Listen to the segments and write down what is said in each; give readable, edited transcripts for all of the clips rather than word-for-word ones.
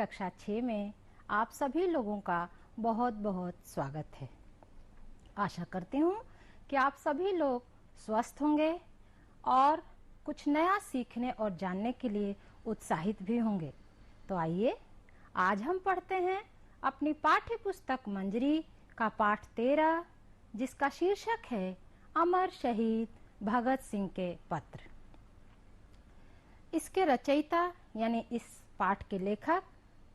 कक्षा 6 में आप सभी लोगों का बहुत बहुत स्वागत है। आशा करती हूँ कि आप सभी लोग स्वस्थ होंगे और कुछ नया सीखने और जानने के लिए उत्साहित भी होंगे। तो आइए आज हम पढ़ते हैं अपनी पाठ्य पुस्तक मंजरी का पाठ 13, जिसका शीर्षक है अमर शहीद भगत सिंह के पत्र। इसके रचयिता यानी इस पाठ के लेखक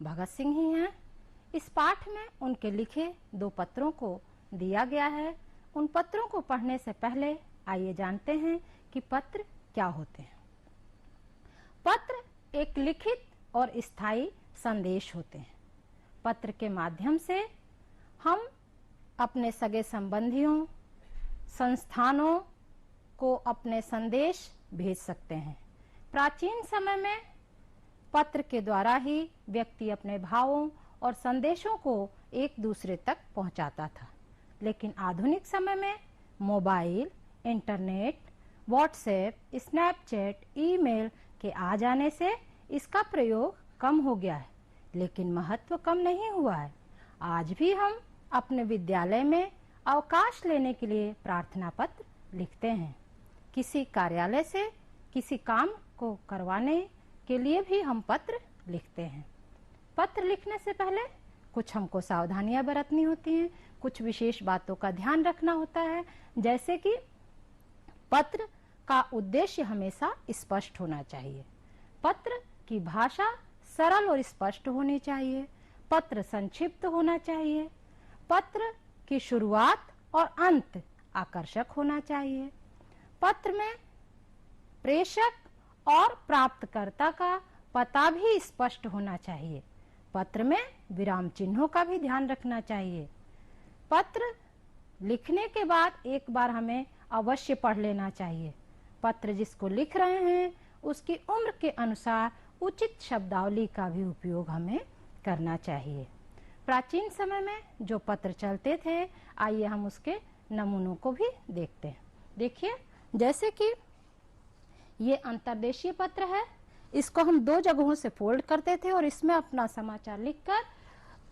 भगत सिंह ही हैं। इस पाठ में उनके लिखे 2 पत्रों को दिया गया है। उन पत्रों को पढ़ने से पहले आइए जानते हैं कि पत्र क्या होते हैं। पत्र एक लिखित और स्थायी संदेश होते हैं। पत्र के माध्यम से हम अपने सगे संबंधियों, संस्थानों को अपने संदेश भेज सकते हैं। प्राचीन समय में पत्र के द्वारा ही व्यक्ति अपने भावों और संदेशों को एक दूसरे तक पहुंचाता था, लेकिन आधुनिक समय में mobile, internet, WhatsApp, Snapchat, email के आ जाने से इसका प्रयोग कम हो गया है, लेकिन महत्व कम नहीं हुआ है। आज भी हम अपने विद्यालय में अवकाश लेने के लिए प्रार्थना पत्र लिखते हैं। किसी कार्यालय से किसी काम को करवाने के लिए भी हम पत्र लिखते हैं। पत्र लिखने से पहले कुछ हमको सावधानियां बरतनी होती हैं, कुछ विशेष बातों का ध्यान रखना होता है, जैसे कि पत्र का उद्देश्य हमेशा स्पष्ट होना चाहिए। पत्र की भाषा सरल और स्पष्ट होनी चाहिए। पत्र संक्षिप्त होना चाहिए। पत्र की शुरुआत और अंत आकर्षक होना चाहिए। पत्र में प्रेषक और प्राप्तकर्ता का पता भी स्पष्ट होना चाहिए। पत्र में विराम चिन्हों का भी ध्यान रखना चाहिए। पत्र लिखने के बाद एक बार हमें अवश्य पढ़ लेना चाहिए। पत्र जिसको लिख रहे हैं उसकी उम्र के अनुसार उचित शब्दावली का भी उपयोग हमें करना चाहिए। प्राचीन समय में जो पत्र चलते थे, आइए हम उसके नमूनों को भी देखते हैं। देखिए, जैसे कि ये अंतर्देशीय पत्र है। इसको हम 2 जगहों से फोल्ड करते थे और इसमें अपना समाचार लिखकर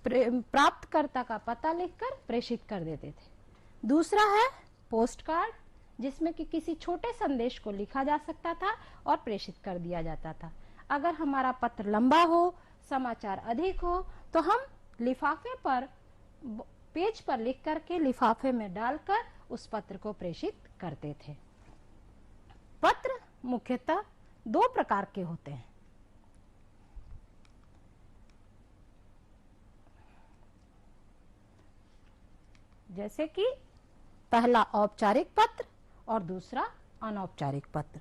प्राप्तकर्ता का पता लिखकर प्रेषित कर देते थे। दूसरा है पोस्ट कार्ड, जिसमें कि किसी छोटे संदेश को लिखा जा सकता था और प्रेषित कर दिया जाता था। अगर हमारा पत्र लंबा हो, समाचार अधिक हो, तो हम लिफाफे पर, पेज पर लिख करके लिफाफे में डालकर उस पत्र को प्रेषित करते थे। पत्र मुख्यतः 2 प्रकार के होते हैं। जैसे कि पहला औपचारिक पत्र और दूसरा अनौपचारिक पत्र।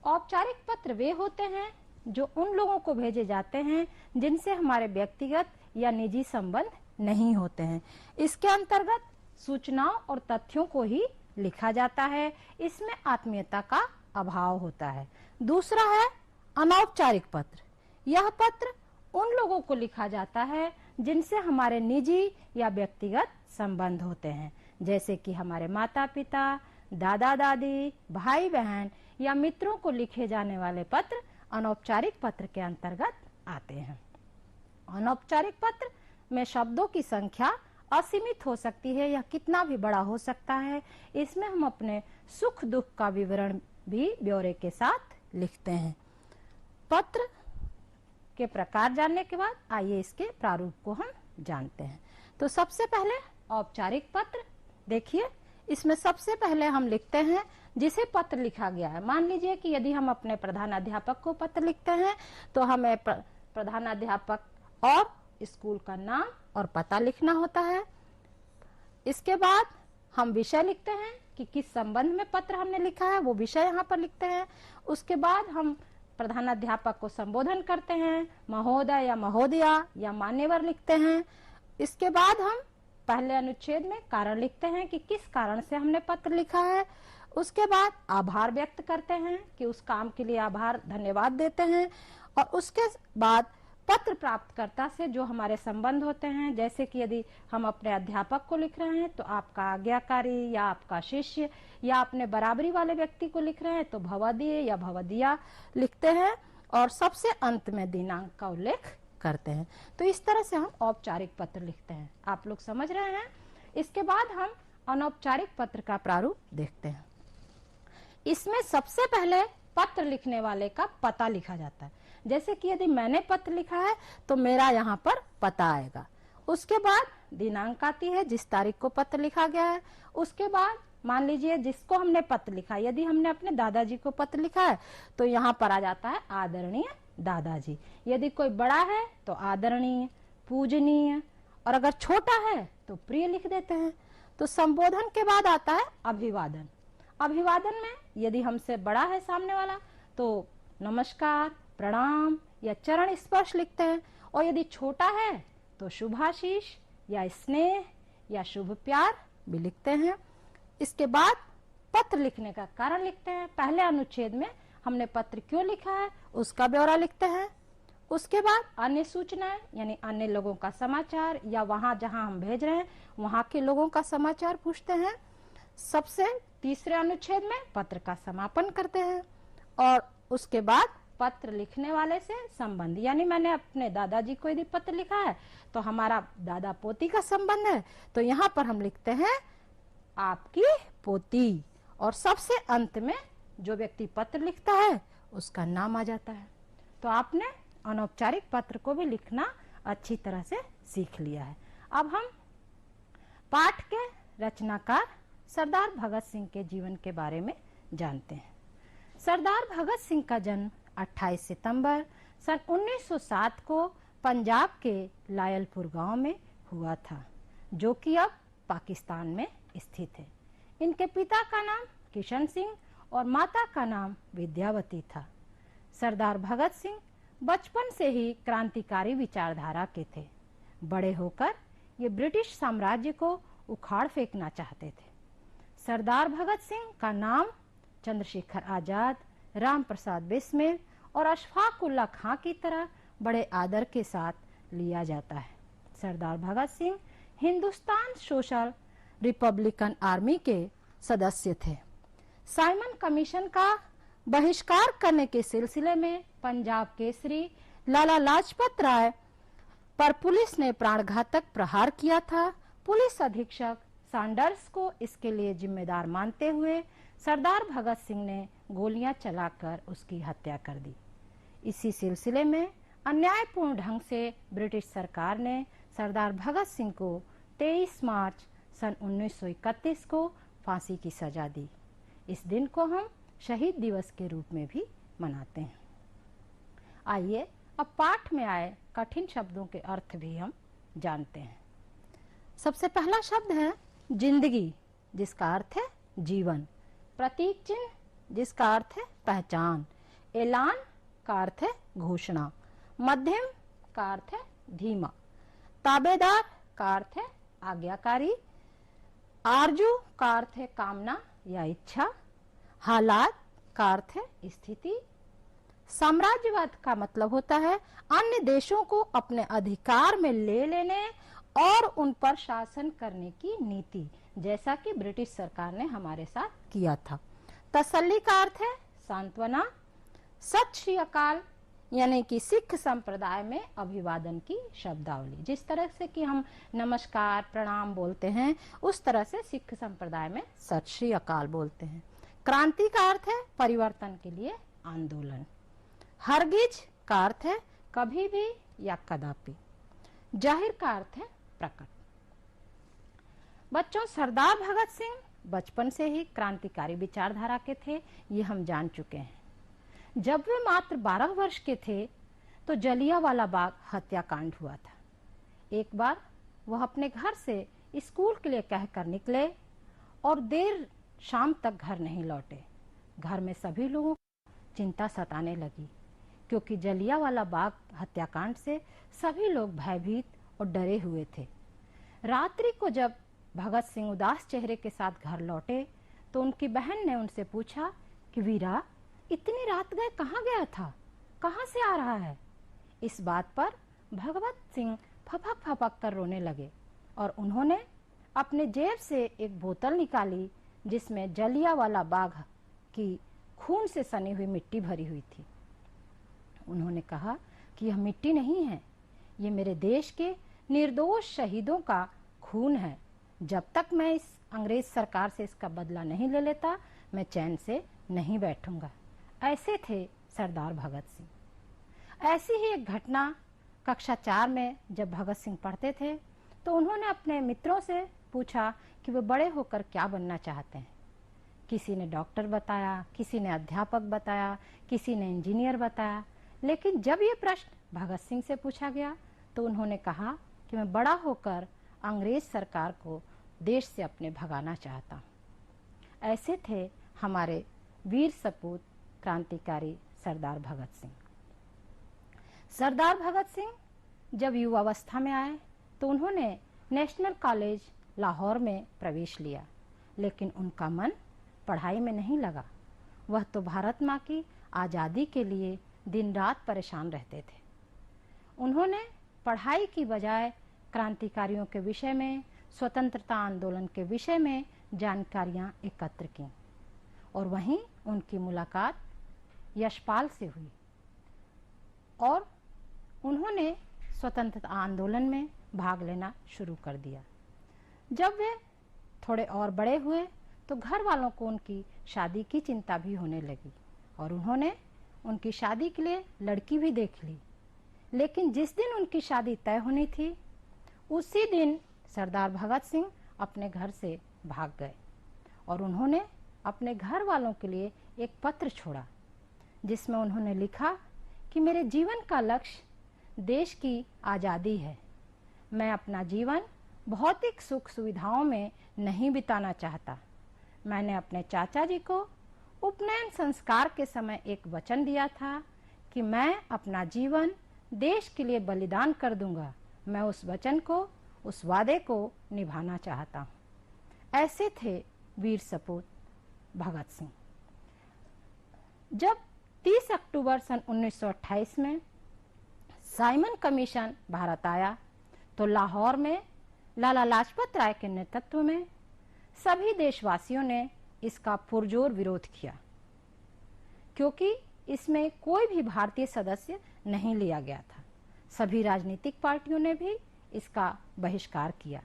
औपचारिक पत्र वे होते हैं जो उन लोगों को भेजे जाते हैं जिनसे हमारे व्यक्तिगत या निजी संबंध नहीं होते हैं। इसके अंतर्गत सूचनाओं और तथ्यों को ही लिखा जाता है। इसमें आत्मीयता का अभाव होता है। दूसरा है अनौपचारिक पत्र। यह पत्र उन लोगों को लिखा जाता है जिनसे हमारे निजी या व्यक्तिगत संबंध होते हैं, जैसे कि हमारे माता पिता, दादा दादी, भाई बहन या मित्रों को लिखे जाने वाले पत्र अनौपचारिक पत्र के अंतर्गत आते हैं। अनौपचारिक पत्र में शब्दों की संख्या असीमित हो सकती है या कितना भी बड़ा हो सकता है। इसमें हम अपने सुख दुख का विवरण भी ब्यौरे के साथ लिखते हैं। पत्र के प्रकार जानने के बाद आइए इसके प्रारूप को हम जानते हैं। तो सबसे पहले औपचारिक पत्र। देखिए, इसमें सबसे पहले हम लिखते हैं जिसे पत्र लिखा गया है। मान लीजिए कि यदि हम अपने प्रधानाध्यापक को पत्र लिखते हैं तो हमें प्रधानाध्यापक और स्कूल का नाम और पता लिखना होता है। इसके बाद हम विषय लिखते हैं कि किस संबंध में पत्र हमने लिखा है, वो विषय यहाँ पर लिखते हैं। उसके बाद हम प्रधानाध्यापक को संबोधन करते हैं, महोदय या महोदया या मान्यवर लिखते हैं। इसके बाद हम पहले अनुच्छेद में कारण लिखते हैं कि किस कारण से हमने पत्र लिखा है। उसके बाद आभार व्यक्त करते हैं कि उस काम के लिए आभार, धन्यवाद देते हैं। और उसके बाद पत्र प्राप्तकर्ता से जो हमारे संबंध होते हैं, जैसे कि यदि हम अपने अध्यापक को लिख रहे हैं तो आपका आज्ञाकारी या आपका शिष्य, या अपने बराबरी वाले व्यक्ति को लिख रहे हैं तो भवदीय या भवदिया लिखते हैं। और सबसे अंत में दिनांक का उल्लेख करते हैं। तो इस तरह से हम औपचारिक पत्र लिखते हैं। आप लोग समझ रहे हैं। इसके बाद हम अनौपचारिक पत्र का प्रारूप देखते हैं। इसमें सबसे पहले पत्र लिखने वाले का पता लिखा जाता है। जैसे कि यदि मैंने पत्र लिखा है तो मेरा यहाँ पर पता आएगा। उसके बाद दिनांक आती है, जिस तारीख को पत्र लिखा गया है। उसके बाद मान लीजिए जिसको हमने पत्र लिखा, यदि हमने अपने दादाजी को पत्र लिखा है तो यहाँ पर आ जाता है आदरणीय दादाजी। यदि कोई बड़ा है तो आदरणीय, पूजनीय, और अगर छोटा है तो प्रिय लिख देते हैं। तो संबोधन के बाद आता है अभिवादन। अभिवादन में यदि हमसे बड़ा है सामने वाला तो नमस्कार, प्रणाम या चरण स्पर्श लिखते हैं, और यदि छोटा है तो शुभाशीष या स्नेह या शुभ प्यार भी लिखते हैं। इसके बाद पत्र लिखने का कारण लिखते हैं। पहले अनुच्छेद में हमने पत्र क्यों लिखा है उसका ब्यौरा लिखते हैं। उसके बाद अन्य सूचनाएं, यानी अन्य लोगों का समाचार या वहां जहां हम भेज रहे हैं वहां के लोगों का समाचार पूछते हैं। सबसे तीसरे अनुच्छेद में पत्र का समापन करते हैं, और उसके बाद पत्र लिखने वाले से संबंध, यानी मैंने अपने दादाजी को यदि पत्र लिखा है तो हमारा दादा पोती का संबंध है, तो यहाँ पर हम लिखते हैं आपकी पोती। और सबसे अंत में जो व्यक्ति पत्र लिखता है उसका नाम आ जाता है। तो आपने अनौपचारिक पत्र को भी लिखना अच्छी तरह से सीख लिया है। अब हम पाठ के रचनाकार सरदार भगत सिंह के जीवन के बारे में जानते हैं। सरदार भगत सिंह का जन्म 28 सितंबर सन 1907 को पंजाब के लायलपुर गांव में हुआ था, जो कि अब पाकिस्तान में स्थित है। इनके पिता का नाम किशन सिंह और माता का नाम विद्यावती था। सरदार भगत सिंह बचपन से ही क्रांतिकारी विचारधारा के थे। बड़े होकर ये ब्रिटिश साम्राज्य को उखाड़ फेंकना चाहते थे। सरदार भगत सिंह का नाम चंद्रशेखर आजाद, राम प्रसाद बिस्मिल और अशफाक उल्लाह खां की तरह बड़े आदर के साथ लिया जाता है। Sardar Bhagat Singh Hindustan social republican army के सदस्य थे। साइमन कमीशन का बहिष्कार करने के सिलसिले में पंजाब केसरी लाला लाजपत राय पर पुलिस ने प्राणघातक प्रहार किया था। पुलिस अधीक्षक सैंडर्स को इसके लिए जिम्मेदार मानते हुए सरदार भगत सिंह ने गोलियां चलाकर उसकी हत्या कर दी। इसी सिलसिले में अन्यायपूर्ण ढंग से ब्रिटिश सरकार ने सरदार भगत सिंह को 23 मार्च सन 1931 को फांसी की सजा दी। इस दिन को हम शहीद दिवस के रूप में भी मनाते हैं। आइए अब पाठ में आए कठिन शब्दों के अर्थ भी हम जानते हैं। सबसे पहला शब्द है जिंदगी, जिसका अर्थ है जीवन। प्रतीक चिन्ह, जिसका अर्थ है पहचान। ऐलान का अर्थ है घोषणा। मध्यम का अर्थ है धीमा। ताबेदार का अर्थ है आज्ञाकारी। आरजू का अर्थ है कामना या इच्छा। हालात का अर्थ है स्थिति। साम्राज्यवाद का मतलब होता है अन्य देशों को अपने अधिकार में ले लेने और उन पर शासन करने की नीति, जैसा कि ब्रिटिश सरकार ने हमारे साथ किया था। तसल्ली का अर्थ है सांत्वना। सत श्री अकाल यानी कि सिख संप्रदाय में अभिवादन की शब्दावली, जिस तरह से कि हम नमस्कार प्रणाम बोलते हैं उस तरह से सिख संप्रदाय में सत श्री अकाल बोलते हैं। क्रांति का अर्थ है परिवर्तन के लिए आंदोलन। हरगिज का अर्थ है कभी भी या कदापि। जाहिर का अर्थ है प्रकट। बच्चों, सरदार भगत सिंह बचपन से ही क्रांतिकारी विचारधारा के थे, ये हम जान चुके हैं। जब वे मात्र 12 वर्ष के थे तो जलियांवाला बाग हत्याकांड हुआ था। एक बार वह अपने घर से स्कूल के लिए कहकर निकले और देर शाम तक घर नहीं लौटे। घर में सभी लोगों को चिंता सताने लगी, क्योंकि जलियांवाला बाग हत्याकांड से सभी लोग भयभीत और डरे हुए थे। रात्रि को जब भगत सिंह उदास चेहरे के साथ घर लौटे तो उनकी बहन ने उनसे पूछा कि वीरा, इतनी रात गए कहाँ गया था, कहाँ से आ रहा है? इस बात पर भगत सिंह फपक फपक कर रोने लगे और उन्होंने अपने जेब से एक बोतल निकाली जिसमें जलियांवाला बाग की खून से सनी हुई मिट्टी भरी हुई थी। उन्होंने कहा कि यह मिट्टी नहीं है, ये मेरे देश के निर्दोष शहीदों का खून है। जब तक मैं इस अंग्रेज सरकार से इसका बदला नहीं ले लेता, मैं चैन से नहीं बैठूंगा। ऐसे थे सरदार भगत सिंह। ऐसी ही एक घटना कक्षा 4 में जब भगत सिंह पढ़ते थे तो उन्होंने अपने मित्रों से पूछा कि वे बड़े होकर क्या बनना चाहते हैं। किसी ने डॉक्टर बताया, किसी ने अध्यापक बताया, किसी ने इंजीनियर बताया। लेकिन जब ये प्रश्न भगत सिंह से पूछा गया तो उन्होंने कहा कि मैं बड़ा होकर अंग्रेज सरकार को देश से अपने भगाना चाहता हूँ। ऐसे थे हमारे वीर सपूत क्रांतिकारी सरदार भगत सिंह। सरदार भगत सिंह जब युवावस्था में आए तो उन्होंने नेशनल कॉलेज लाहौर में प्रवेश लिया, लेकिन उनका मन पढ़ाई में नहीं लगा। वह तो भारत माँ की आज़ादी के लिए दिन रात परेशान रहते थे। उन्होंने पढ़ाई की बजाय क्रांतिकारियों के विषय में, स्वतंत्रता आंदोलन के विषय में जानकारियां एकत्र की और वहीं उनकी मुलाकात यशपाल से हुई और उन्होंने स्वतंत्रता आंदोलन में भाग लेना शुरू कर दिया। जब वे थोड़े और बड़े हुए तो घर वालों को उनकी शादी की चिंता भी होने लगी और उन्होंने उनकी शादी के लिए लड़की भी देख ली। लेकिन जिस दिन उनकी शादी तय होनी थी उसी दिन सरदार भगत सिंह अपने घर से भाग गए और उन्होंने अपने घर वालों के लिए एक पत्र छोड़ा जिसमें उन्होंने लिखा कि मेरे जीवन का लक्ष्य देश की आज़ादी है। मैं अपना जीवन भौतिक सुख सुविधाओं में नहीं बिताना चाहता। मैंने अपने चाचा जी को उपनयन संस्कार के समय एक वचन दिया था कि मैं अपना जीवन देश के लिए बलिदान कर दूंगा। मैं उस वचन को, उस वादे को निभाना चाहता हूँ। ऐसे थे वीर सपूत भगत सिंह। जब 30 अक्टूबर सन 1928 में साइमन कमीशन भारत आया तो लाहौर में लाला लाजपत राय के नेतृत्व में सभी देशवासियों ने इसका पुरजोर विरोध किया, क्योंकि इसमें कोई भी भारतीय सदस्य नहीं लिया गया था। सभी राजनीतिक पार्टियों ने भी इसका बहिष्कार किया।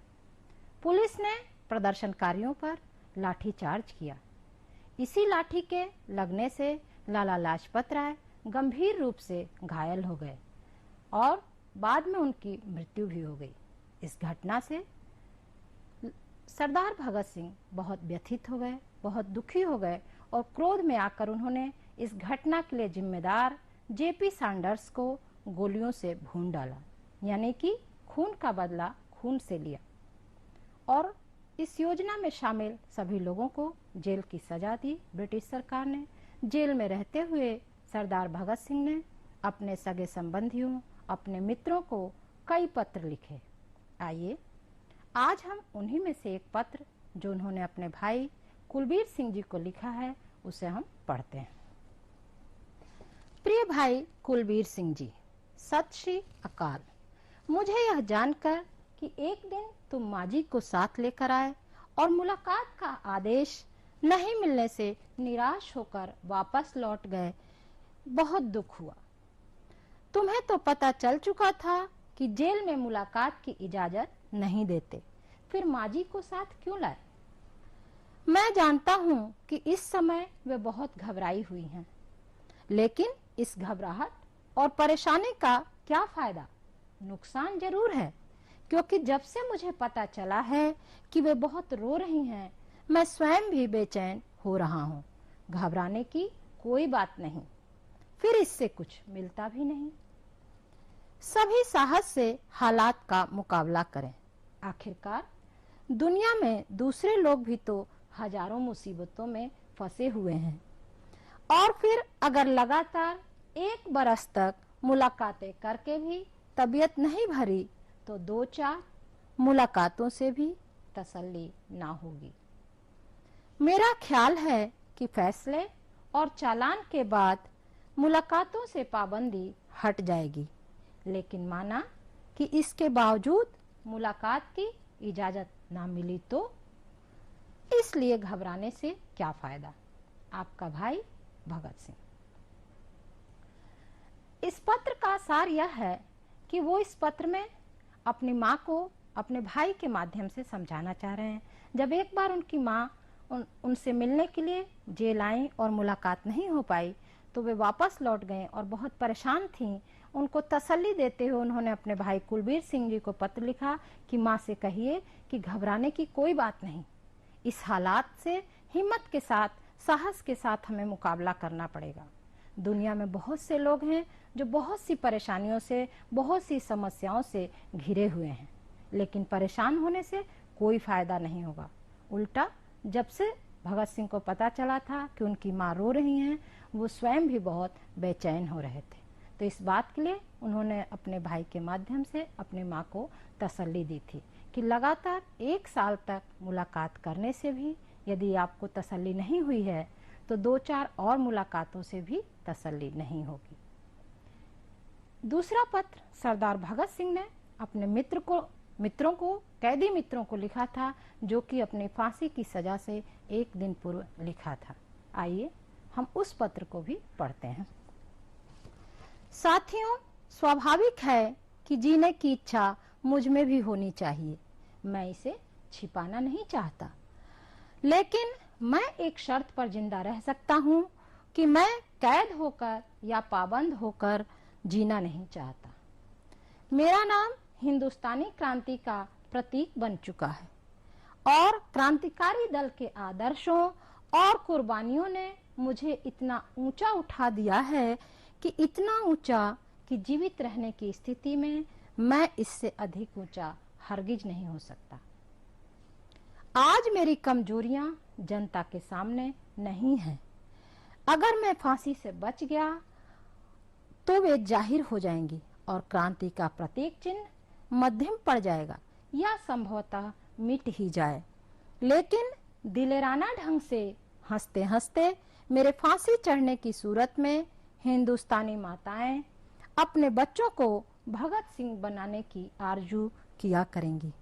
पुलिस ने प्रदर्शनकारियों पर लाठीचार्ज किया। इसी लाठी के लगने से लाला लाजपत राय गंभीर रूप से घायल हो गए और बाद में उनकी मृत्यु भी हो गई। इस घटना से सरदार भगत सिंह बहुत व्यथित हो गए, बहुत दुखी हो गए और क्रोध में आकर उन्होंने इस घटना के लिए जिम्मेदार जेपी सैंडर्स को गोलियों से भून डाला, यानी कि खून का बदला खून से लिया। और इस योजना में शामिल सभी लोगों को जेल की सजा दी ब्रिटिश सरकार ने। जेल में रहते हुए सरदार भगत सिंह ने अपने सगे संबंधियों, अपने मित्रों को कई पत्र लिखे। आइए आज हम उन्हीं में से एक पत्र जो उन्होंने अपने भाई कुलबीर सिंह जी को लिखा है उसे हम पढ़ते हैं। प्रिय भाई कुलबीर सिंह जी, सत श्री अकाल। मुझे यह जानकर कि एक दिन तुम माँ जी को साथ लेकर आए और मुलाकात का आदेश नहीं मिलने से निराश होकर वापस लौट गए, बहुत दुख हुआ। तुम्हें तो पता चल चुका था कि जेल में मुलाकात की इजाजत नहीं देते, फिर माँ जी को साथ क्यों लाए? मैं जानता हूँ कि इस समय वे बहुत घबराई हुई हैं, लेकिन इस घबराहट और परेशानी का क्या फायदा? नुकसान जरूर है, क्योंकि जब से मुझे पता चला है कि वे बहुत रो रही हैं, मैं स्वयं भी बेचैन हो रहा हूँ। घबराने की कोई बात नहीं, फिर इससे कुछ मिलता भी नहीं। सभी साहस से हालात का मुकाबला करें। आखिरकार दुनिया में दूसरे लोग भी तो हजारों मुसीबतों में फंसे हुए हैं, और फिर अगर लगातार 1 बरस तक मुलाकातें करके भी तबीयत नहीं भरी तो 2-4 मुलाकातों से भी तसल्ली ना होगी। मेरा ख्याल है कि फैसले और चालान के बाद मुलाकातों से पाबंदी हट जाएगी, लेकिन माना कि इसके बावजूद मुलाकात की इजाजत ना मिली तो इसलिए घबराने से क्या फायदा। आपका भाई भगत सिंह। इस पत्र का सार यह है कि वो इस पत्र में अपनी माँ को अपने भाई के माध्यम से समझाना चाह रहे हैं। जब एक बार उनकी माँ उनसे मिलने के लिए जेल आई और मुलाकात नहीं हो पाई तो वे वापस लौट गए और बहुत परेशान थीं। उनको तसल्ली देते हुए उन्होंने अपने भाई कुलबीर सिंह जी को पत्र लिखा कि माँ से कहिए कि घबराने की कोई बात नहीं, इस हालात से हिम्मत के साथ, साहस के साथ हमें मुकाबला करना पड़ेगा। दुनिया में बहुत से लोग हैं जो बहुत सी परेशानियों से, बहुत सी समस्याओं से घिरे हुए हैं, लेकिन परेशान होने से कोई फायदा नहीं होगा। उल्टा जब से भगत सिंह को पता चला था कि उनकी माँ रो रही हैं, वो स्वयं भी बहुत बेचैन हो रहे थे। तो इस बात के लिए उन्होंने अपने भाई के माध्यम से अपनी माँ को तसल्ली दी थी कि लगातार 1 साल तक मुलाकात करने से भी यदि आपको तसल्ली नहीं हुई है तो 2-4 और मुलाकातों से भी तसल्ली नहीं होगी। दूसरा पत्र सरदार भगत सिंह ने अपने मित्रों को कैदी मित्रों को लिखा था, जो कि अपनी फांसी की सजा से 1 दिन पूर्व लिखा था। आइए हम उस पत्र को भी पढ़ते हैं। साथियों, स्वाभाविक है कि जीने की इच्छा मुझ में भी होनी चाहिए, मैं इसे छिपाना नहीं चाहता, लेकिन मैं एक शर्त पर जिंदा रह सकता हूँ कि मैं कैद होकर या पाबंद होकर जीना नहीं चाहता। मेरा नाम हिंदुस्तानी क्रांति का प्रतीक बन चुका है और क्रांतिकारी दल के आदर्शों और कुर्बानियों ने मुझे इतना ऊंचा उठा दिया है कि इतना ऊंचा कि जीवित रहने की स्थिति में मैं इससे अधिक ऊंचा हरगिज नहीं हो सकता। आज मेरी कमजोरियां जनता के सामने नहीं हैं। अगर मैं फांसी से बच गया तो वे जाहिर हो जाएंगी और क्रांति का प्रतीक चिन्ह मध्यम पड़ जाएगा या संभवतः मिट ही जाए। लेकिन दिलेराना ढंग से हंसते हंसते मेरे फांसी चढ़ने की सूरत में हिंदुस्तानी माताएं अपने बच्चों को भगत सिंह बनाने की आरजू किया करेंगी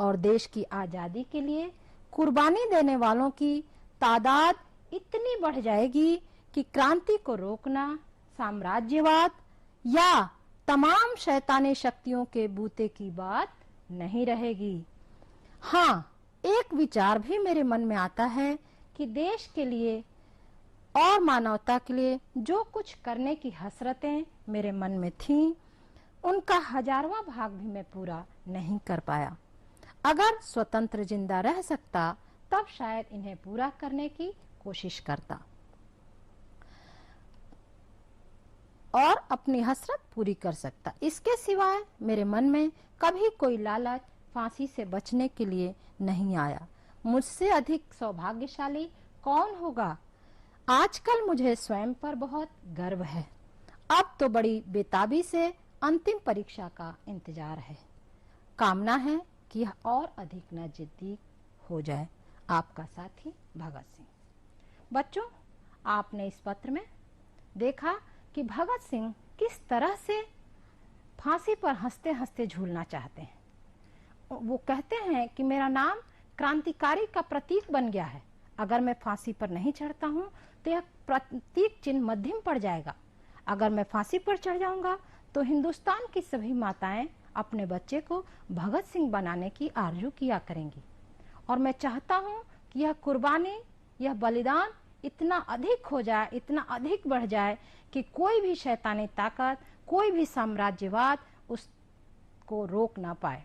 और देश की आजादी के लिए कुर्बानी देने वालों की तादाद इतनी बढ़ जाएगी कि क्रांति को रोकना साम्राज्यवाद या तमाम शैतानी शक्तियों के बूते की बात नहीं रहेगी। हाँ, एक विचार भी मेरे मन में आता है कि देश के लिए और मानवता के लिए जो कुछ करने की हसरतें मेरे मन में थीं, उनका 1000वां भाग भी मैं पूरा नहीं कर पाया। अगर स्वतंत्र जिंदा रह सकता तब शायद इन्हें पूरा करने की कोशिश करता और अपनी हसरत पूरी कर सकता। इसके सिवाय मेरे मन में कभी कोई लालच फांसी से बचने के लिए नहीं आया। मुझसे अधिक सौभाग्यशाली कौन होगा? आजकल मुझे स्वयं पर बहुत गर्व है। अब तो बड़ी बेताबी से अंतिम परीक्षा का इंतजार है। कामना है कि यह और अधिक नजदीक हो जाए। आपका साथी भगत सिंह। बच्चों, आपने इस पत्र में देखा कि भगत सिंह किस तरह से फांसी पर हंसते हंसते झूलना चाहते हैं। वो कहते हैं कि मेरा नाम क्रांतिकारी का प्रतीक बन गया है। अगर मैं फांसी पर नहीं चढ़ता हूँ तो यह प्रतीक चिन्ह मध्यम पड़ जाएगा। अगर मैं फांसी पर चढ़ जाऊंगा तो हिंदुस्तान की सभी माताएं अपने बच्चे को भगत सिंह बनाने की आरजू किया करेंगी और मैं चाहता हूँ कि यह कुर्बानी, यह बलिदान इतना अधिक हो जाए, इतना अधिक बढ़ जाए कि कोई भी शैतानी ताकत, कोई भी साम्राज्यवाद उसको रोक ना पाए।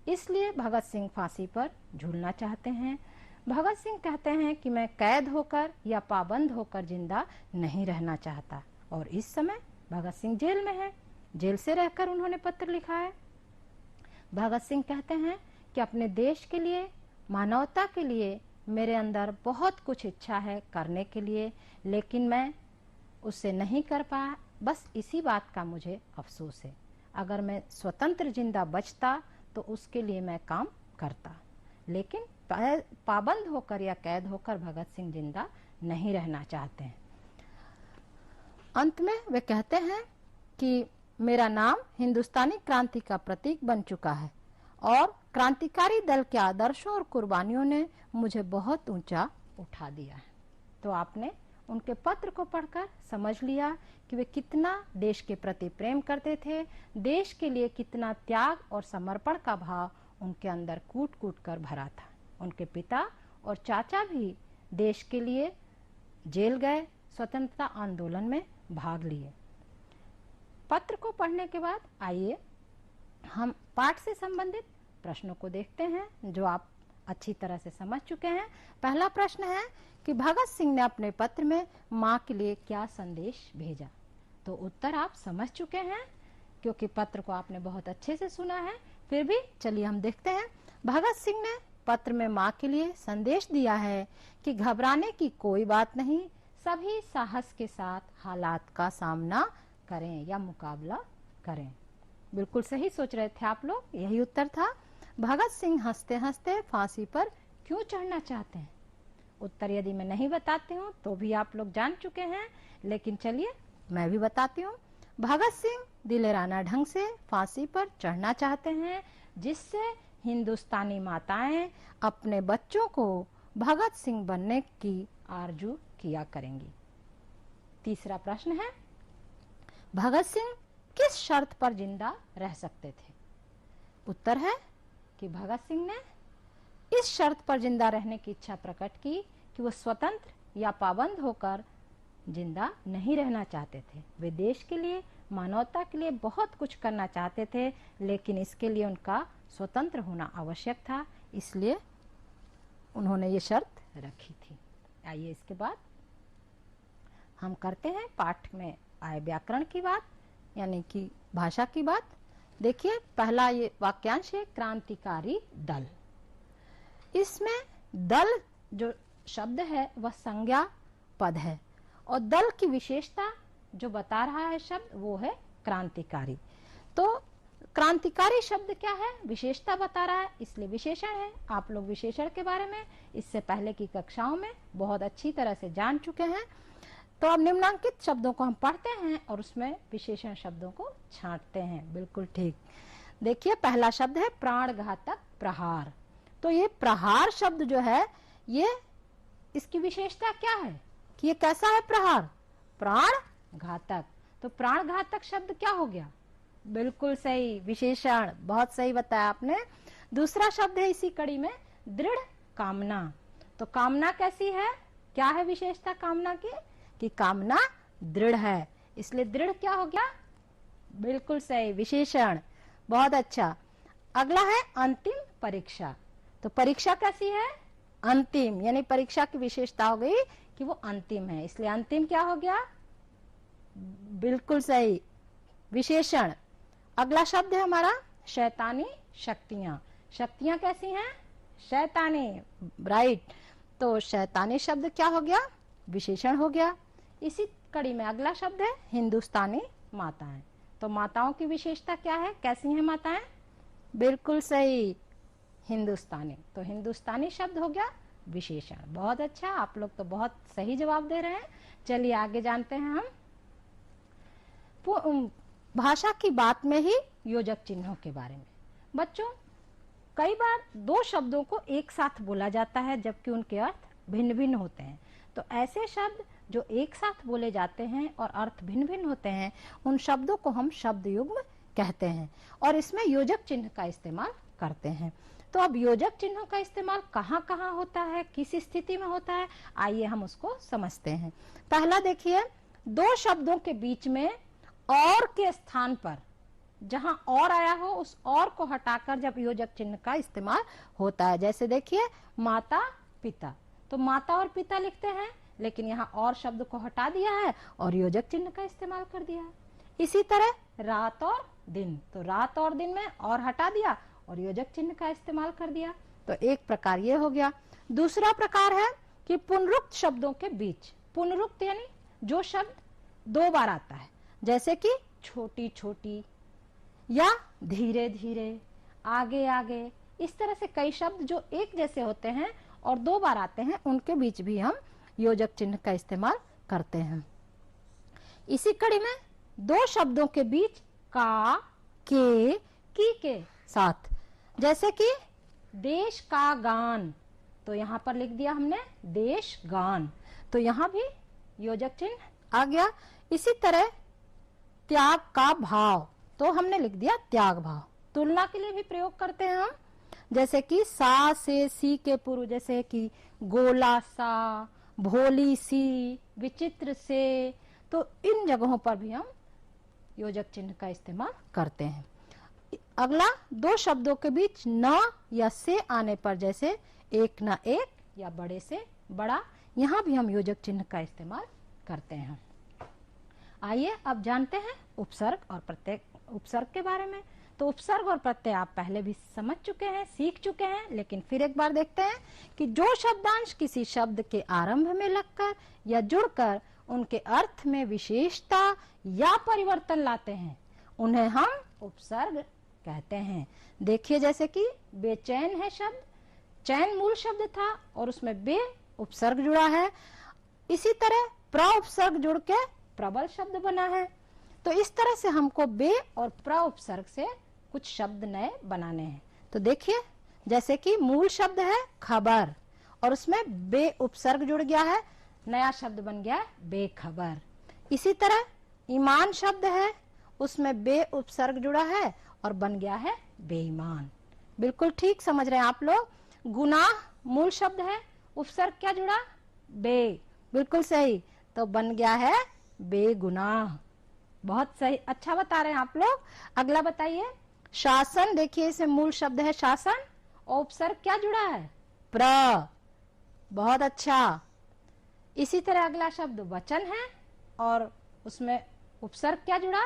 इसलिए भगत सिंह फांसी पर झूलना चाहते हैं। भगत सिंह कहते हैं कि मैं कैद होकर या पाबंद होकर जिंदा नहीं रहना चाहता और इस समय भगत सिंह जेल में है। जेल से रहकर उन्होंने पत्र लिखा है। भगत सिंह कहते हैं कि अपने देश के लिए, मानवता के लिए मेरे अंदर बहुत कुछ इच्छा है करने के लिए, लेकिन मैं उससे नहीं कर पाया। बस इसी बात का मुझे अफसोस है। अगर मैं स्वतंत्र जिंदा बचता तो उसके लिए मैं काम करता, लेकिन पाबंद होकर या कैद होकर भगत सिंह जिंदा नहीं रहना चाहते हैं। अंत में वे कहते हैं कि मेरा नाम हिंदुस्तानी क्रांति का प्रतीक बन चुका है और क्रांतिकारी दल के आदर्शों और कुर्बानियों ने मुझे बहुत ऊंचा उठा दिया है। तो आपने उनके पत्र को पढ़कर समझ लिया कि वे कितना देश के प्रति प्रेम करते थे, देश के लिए कितना त्याग और समर्पण का भाव उनके अंदर कूट कूट कर भरा था। उनके पिता और चाचा भी देश के लिए जेल गए, स्वतंत्रता आंदोलन में भाग लिए। पत्र को पढ़ने के बाद आइए हम पाठ से संबंधित प्रश्नों को देखते हैं जो आप अच्छी तरह से समझ चुके हैं। पहला प्रश्न है कि भगत सिंह ने अपने पत्र में माँ के लिए क्या संदेश भेजा। तो उत्तर आप समझ चुके हैं क्योंकि पत्र को आपने बहुत अच्छे से सुना है। फिर भी चलिए हम देखते हैं। भगत सिंह ने पत्र में माँ के लिए संदेश दिया है कि घबराने की कोई बात नहीं, सभी साहस के साथ हालात का सामना करें या मुकाबला करें। बिल्कुल सही सोच रहे थे आप लोग, यही उत्तर था। भगत सिंह हंसते हंसते फांसी पर क्यों चढ़ना चाहते हैं? उत्तर यदि मैं नहीं बताती हूँ तो भी आप लोग जान चुके हैं, लेकिन चलिए मैं भी बताती हूँ। भगत सिंह दिलेराना ढंग से फांसी पर चढ़ना चाहते हैं जिससे हिंदुस्तानी माताएं अपने बच्चों को भगत सिंह बनने की आरजू किया करेंगी। तीसरा प्रश्न है, भगत सिंह किस शर्त पर जिंदा रह सकते थे? उत्तर है कि भगत सिंह ने इस शर्त पर जिंदा रहने की इच्छा प्रकट की कि वो स्वतंत्र या पाबंद होकर जिंदा नहीं रहना चाहते थे। वे देश के लिए, मानवता के लिए बहुत कुछ करना चाहते थे, लेकिन इसके लिए उनका स्वतंत्र होना आवश्यक था, इसलिए उन्होंने ये शर्त रखी थी। आइए इसके बाद हम करते हैं पाठ में आए व्याकरण की बात, यानी कि भाषा की बात। देखिए पहला ये वाक्यांश है क्रांतिकारी दल। इसमें दल जो शब्द है वह संज्ञा पद है और दल की विशेषता जो बता रहा है शब्द वो है क्रांतिकारी। तो क्रांतिकारी शब्द क्या है? विशेषता बता रहा है, इसलिए विशेषण है। आप लोग विशेषण के बारे में इससे पहले की कक्षाओं में बहुत अच्छी तरह से जान चुके हैं। तो अब निम्नांकित शब्दों को हम पढ़ते हैं और उसमें विशेषण शब्दों को छांटते हैं। बिल्कुल ठीक। देखिए पहला शब्द है प्राणघातक प्रहार। तो ये प्रहार शब्द जो है ये इसकी विशेषता क्या है कि ये कैसा है प्रहार? प्राण घातक। तो प्राण घातक शब्द क्या हो गया? बिल्कुल सही, विशेषण। बहुत सही बताया आपने। दूसरा शब्द है इसी कड़ी में दृढ़ कामना। तो कामना कैसी है? क्या है विशेषता कामना की? कि कामना दृढ़ है, इसलिए दृढ़ क्या हो गया? बिल्कुल सही, विशेषण। बहुत अच्छा। अगला है अंतिम परीक्षा। तो परीक्षा कैसी है? अंतिम, यानी परीक्षा की विशेषता हो गई कि वो अंतिम है, इसलिए अंतिम क्या हो गया? बिल्कुल सही, विशेषण। अगला शब्द है हमारा शैतानी शक्तियां। शक्तियां कैसी हैं? शैतानी, राइट। तो शैतानी शब्द क्या हो गया? विशेषण हो गया। इसी कड़ी में अगला शब्द है हिंदुस्तानी माताएं। तो माताओं की विशेषता क्या है? कैसी हैं माताएं? बिल्कुल सही, हिंदुस्तानी। तो हिंदुस्तानी शब्द हो गया विशेषण। बहुत अच्छा, आप लोग तो बहुत सही जवाब दे रहे हैं। चलिए आगे जानते हैं हम भाषा की बात में ही योजक चिन्हों के बारे में। बच्चों कई बार दो शब्दों को एक साथ बोला जाता है जबकि उनके अर्थ भिन्न भिन्न होते हैं। तो ऐसे शब्द जो एक साथ बोले जाते हैं और अर्थ भिन्न भिन्न होते हैं उन शब्दों को हम शब्द युग्म कहते हैं और इसमें योजक चिन्ह का इस्तेमाल करते हैं। तो अब योजक चिन्हों का इस्तेमाल कहाँ कहाँ होता है, किस स्थिति में होता है, आइए हम उसको समझते हैं। पहला देखिए, दो शब्दों के बीच में और के स्थान पर जहां और आया हो उस और को हटाकर जब योजक चिन्ह का इस्तेमाल होता है। जैसे देखिए माता पिता, तो माता और पिता लिखते हैं लेकिन यहाँ और शब्द को हटा दिया है और योजक चिन्ह का इस्तेमाल कर दिया है। इसी तरह रात और दिन, तो रात और दिन में और हटा दिया और योजक चिन्ह का इस्तेमाल कर दिया। तो एक प्रकार ये हो गया। दूसरा प्रकार है कि पुनरुक्त शब्दों के बीच, पुनरुक्त यानी जो शब्द दो बार आता है, जैसे कि छोटी छोटी या धीरे धीरे, आगे आगे, इस तरह से कई शब्द जो एक जैसे होते हैं और दो बार आते हैं उनके बीच भी हम योजक चिन्ह का इस्तेमाल करते हैं। इसी कड़ी में दो शब्दों के बीच का, के, की के साथ, जैसे कि देश का गान, तो यहाँ पर लिख दिया हमने देश गान, तो यहाँ भी योजक चिन्ह आ गया। इसी तरह त्याग का भाव, तो हमने लिख दिया त्याग भाव। तुलना के लिए भी प्रयोग करते हैं हम, जैसे कि सा से सी के पूर्व, जैसे कि गोला सा, भोली सी, विचित्र से, तो इन जगहों पर भी हम योजक चिन्ह का इस्तेमाल करते हैं। अगला, दो शब्दों के बीच न या से आने पर, जैसे एक न एक या बड़े से बड़ा, यहाँ भी हम योजक चिन्ह का इस्तेमाल करते हैं। आइए अब जानते हैं उपसर्ग और प्रत्यय, उपसर्ग के बारे में। तो उपसर्ग और प्रत्यय आप पहले भी समझ चुके हैं, सीख चुके हैं, लेकिन फिर एक बार देखते हैं कि जो शब्दांश किसी शब्द के आरंभ में लगकर या जुड़कर उनके अर्थ में विशेषता या परिवर्तन लाते हैं, उन्हें हम उपसर्ग कहते हैं। देखिए, जैसे कि बेचैन है शब्द, चैन मूल शब्द था और उसमें बे उपसर्ग जुड़ा है। इसी तरह प्र उपसर्ग जुड़ के प्रबल शब्द बना है। तो इस तरह से हमको बे और प्र उपसर्ग से कुछ शब्द नए बनाने हैं। तो देखिए, जैसे कि मूल शब्द है खबर और उसमें बे उपसर्ग जुड़ गया है, नया शब्द बन गया है बेखबर। इसी तरह ईमान शब्द है, उसमें बे उपसर्ग जुड़ा है और बन गया है बेईमान। बिल्कुल ठीक समझ रहे हैं आप लोग। गुनाह मूल शब्द है, उपसर्ग क्या जुड़ा? बे। बिल्कुल सही, तो बन गया है बेगुनाह। बहुत सही, अच्छा बता रहे हैं आप लोग। अगला बताइए, शासन। देखिए, इसे मूल शब्द है शासन और उपसर्ग क्या जुड़ा है? प्र। बहुत अच्छा। इसी तरह अगला शब्द वचन है और उसमें उपसर्ग क्या जुड़ा?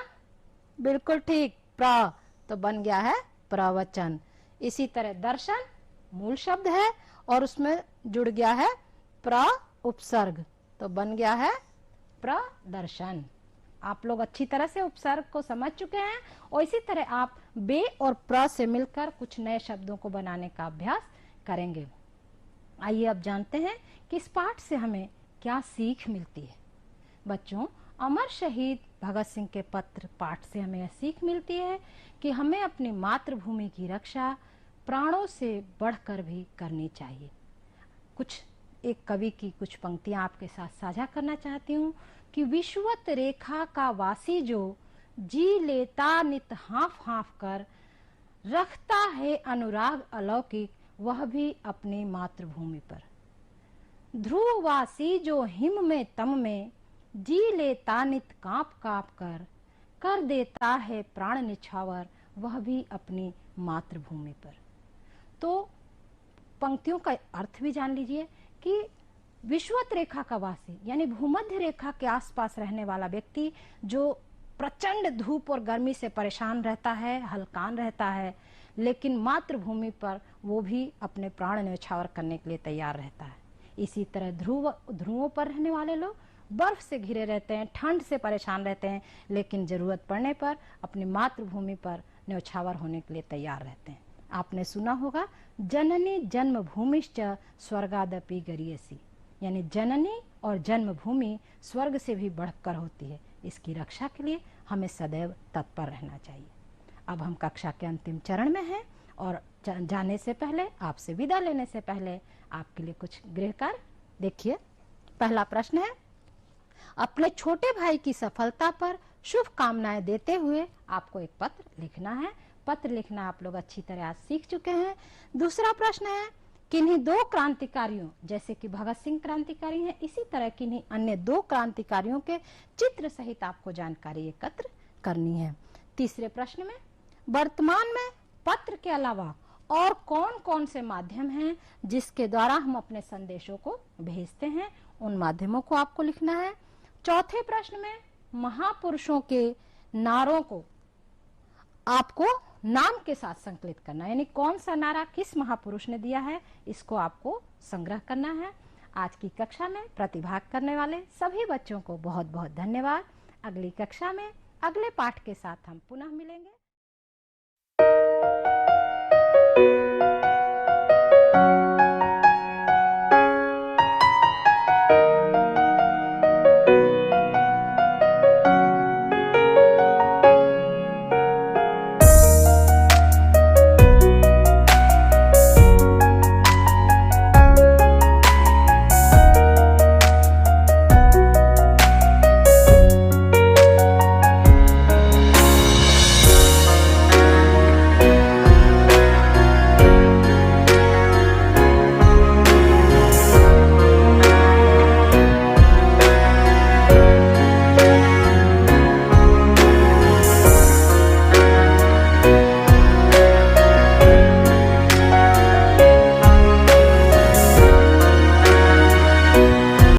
बिल्कुल ठीक, प्र, तो बन गया है प्रवचन। इसी तरह दर्शन मूल शब्द है और उसमें जुड़ गया है प्र उपसर्ग, तो बन गया है प्रदर्शन। आप लोग अच्छी तरह से उपसर्ग को समझ चुके हैं और इसी तरह आप बे और प्र से मिलकर कुछ नए शब्दों को बनाने का अभ्यास करेंगे। आइए अब जानते हैं कि इस पाठ से हमें क्या सीख मिलती है। बच्चों, अमर शहीद भगत सिंह के पत्र पाठ से हमें यह सीख मिलती है कि हमें अपनी मातृभूमि की रक्षा प्राणों से बढ़कर भी करनी चाहिए। कुछ एक कवि की कुछ पंक्तियां आपके साथ साझा करना चाहती हूँ कि विश्वत रेखा का वासी जो जी लेता नित हाफ हाफ कर, रखता है अनुराग अलौकिक वह भी अपनी मातृभूमि पर। ध्रुववासी जो हिम में तम में जी लेता नित कांप कांप कर देता है प्राण निछावर वह भी अपनी मातृभूमि पर। तो पंक्तियों का अर्थ भी जान लीजिए कि विश्वत रेखा का वासी यानी भूमध्य रेखा के आसपास रहने वाला व्यक्ति जो प्रचंड धूप और गर्मी से परेशान रहता है, हलकान रहता है, लेकिन मातृभूमि पर वो भी अपने प्राण न्यौछावर करने के लिए तैयार रहता है। इसी तरह ध्रुवों पर रहने वाले लोग बर्फ से घिरे रहते हैं, ठंड से परेशान रहते हैं, लेकिन जरूरत पड़ने पर अपनी मातृभूमि पर न्यौछावर होने के लिए तैयार रहते हैं। आपने सुना होगा जननी जन्मभूमिश्च स्वर्गादपि गरीयसी, यानी जननी और जन्मभूमि स्वर्ग से भी बढ़कर होती है। इसकी रक्षा के लिए हमें सदैव तत्पर रहना चाहिए। अब हम कक्षा के अंतिम चरण में हैं और जाने से पहले, आपसे विदा लेने से पहले आपके लिए कुछ गृह कार्य। देखिए, पहला प्रश्न है, अपने छोटे भाई की सफलता पर शुभकामनाएं देते हुए आपको एक पत्र लिखना है। पत्र लिखना आप लोग अच्छी तरह आज सीख चुके हैं। दूसरा प्रश्न है, किन्हीं दो क्रांतिकारियों, जैसे कि भगत सिंह क्रांतिकारी हैं, इसी तरह किन्हीं अन्य दो क्रांतिकारियों के चित्र सहित आपको जानकारी एकत्र करनी है। तीसरे प्रश्न में, वर्तमान में पत्र के अलावा और कौन कौन से माध्यम हैं जिसके द्वारा हम अपने संदेशों को भेजते हैं, उन माध्यमों को आपको लिखना है। चौथे प्रश्न में, महापुरुषों के नारों को आपको नाम के साथ संकलित करना, यानी कौन सा नारा किस महापुरुष ने दिया है, इसको आपको संग्रह करना है। आज की कक्षा में प्रतिभाग करने वाले सभी बच्चों को बहुत बहुत धन्यवाद। अगली कक्षा में अगले पाठ के साथ हम पुनः मिलेंगे।